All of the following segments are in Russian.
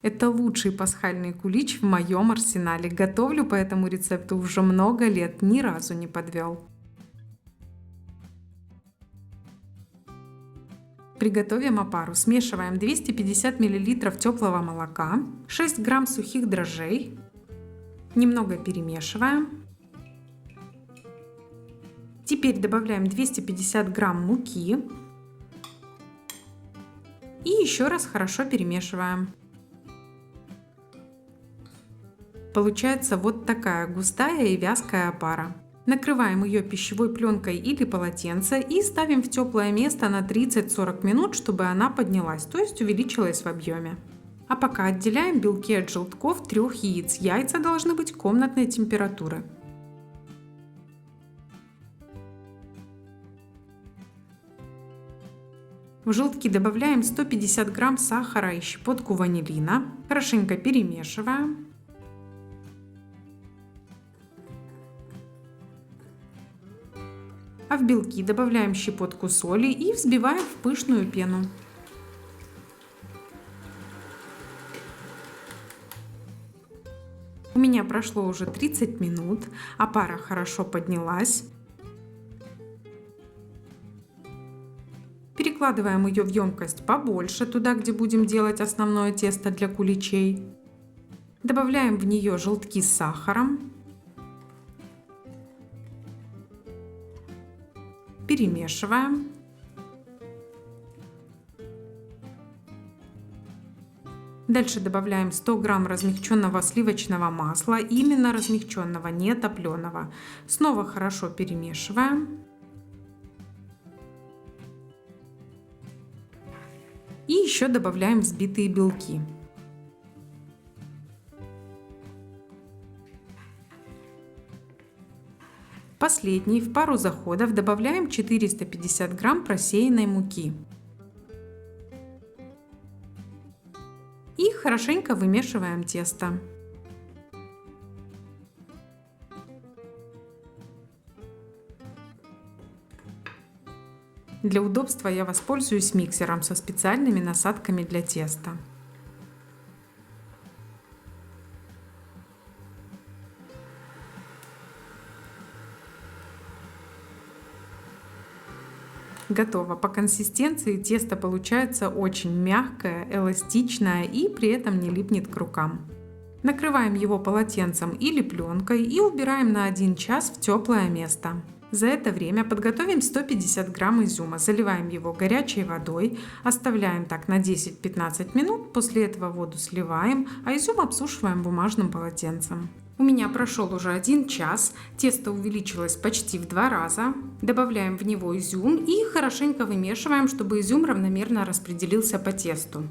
Это лучший пасхальный кулич в моем арсенале. Готовлю по этому рецепту уже много лет, ни разу не подвел. Приготовим опару. Смешиваем 250 мл теплого молока, 6 грамм сухих дрожжей, немного перемешиваем. Теперь добавляем 250 грамм муки и еще раз хорошо перемешиваем. Получается вот такая густая и вязкая опара. Накрываем ее пищевой пленкой или полотенцем и ставим в теплое место на 30-40 минут, чтобы она поднялась, то есть увеличилась в объеме. А пока отделяем белки от желтков 3 яиц. Яйца должны быть комнатной температуры. В желтки добавляем 150 грамм сахара и щепотку ванилина. Хорошенько перемешиваем. А в белки добавляем щепотку соли и взбиваем в пышную пену. У меня прошло уже 30 минут, опара хорошо поднялась. Перекладываем ее в емкость побольше, туда, где будем делать основное тесто для куличей. Добавляем в нее желтки с сахаром. Перемешиваем. Дальше добавляем 100 грамм размягченного сливочного масла, именно размягченного, не топленого. Снова хорошо перемешиваем. И еще добавляем взбитые белки. Последний, в пару заходов, добавляем 450 грамм просеянной муки. И хорошенько вымешиваем тесто. Для удобства я воспользуюсь миксером со специальными насадками для теста. Готово. По консистенции тесто получается очень мягкое, эластичное и при этом не липнет к рукам. Накрываем его полотенцем или пленкой и убираем на 1 час в теплое место. За это время подготовим 150 грамм изюма, заливаем его горячей водой, оставляем так на 10-15 минут, после этого воду сливаем, а изюм обсушиваем бумажным полотенцем. У меня прошел уже 1 час, тесто увеличилось почти в 2 раза. Добавляем в него изюм и хорошенько вымешиваем, чтобы изюм равномерно распределился по тесту.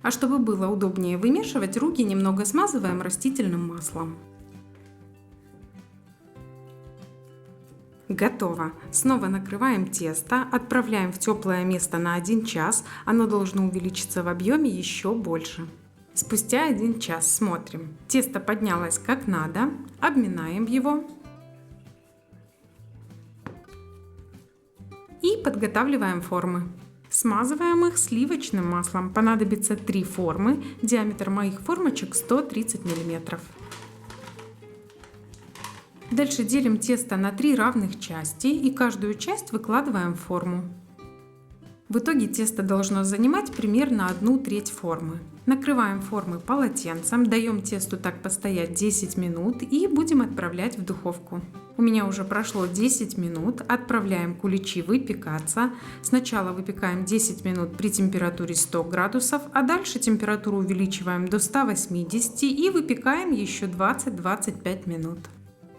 А чтобы было удобнее вымешивать, руки немного смазываем растительным маслом. Готово. Снова накрываем тесто, отправляем в теплое место на 1 час, оно должно увеличиться в объеме еще больше. Спустя 1 час смотрим. Тесто поднялось как надо, обминаем его и подготавливаем формы. Смазываем их сливочным маслом. Понадобится 3 формы, диаметр моих формочек 130 мм. Дальше делим тесто на 3 равных части и каждую часть выкладываем в форму. В итоге тесто должно занимать примерно 1/3 формы. Накрываем формы полотенцем, даем тесту так постоять 10 минут и будем отправлять в духовку. У меня уже прошло 10 минут, отправляем куличи выпекаться. Сначала выпекаем 10 минут при температуре 100 градусов, а дальше температуру увеличиваем до 180 и выпекаем еще 20-25 минут.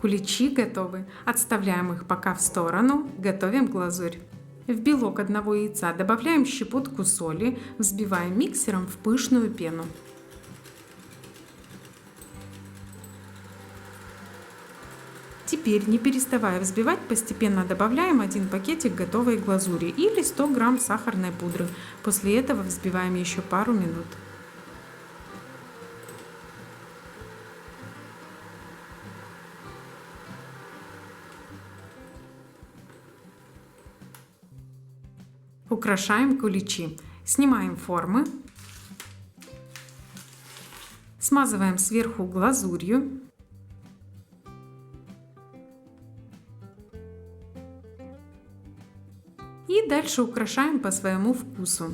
Куличи готовы, отставляем их пока в сторону, готовим глазурь. В белок одного яйца добавляем щепотку соли, взбиваем миксером в пышную пену. Теперь, не переставая взбивать, постепенно добавляем 1 пакетик готовой глазури или 100 грамм сахарной пудры. После этого взбиваем еще пару минут. Украшаем куличи. Снимаем формы. Смазываем сверху глазурью. И дальше украшаем по своему вкусу.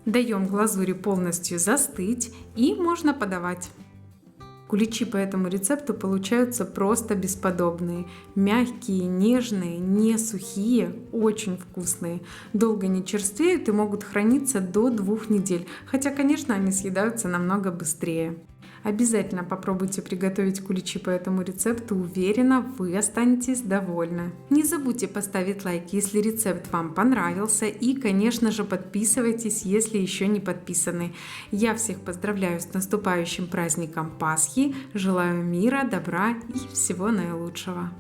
Даем глазури полностью застыть и можно подавать. Куличи по этому рецепту получаются просто бесподобные. Мягкие, нежные, не сухие, очень вкусные. Долго не черствеют и могут храниться до 2 недель. Хотя, конечно, они съедаются намного быстрее. Обязательно попробуйте приготовить куличи по этому рецепту. Уверена, вы останетесь довольны. Не забудьте поставить лайк, если рецепт вам понравился. И, конечно же, подписывайтесь, если еще не подписаны. Я всех поздравляю с наступающим праздником Пасхи. Желаю мира, добра и всего наилучшего.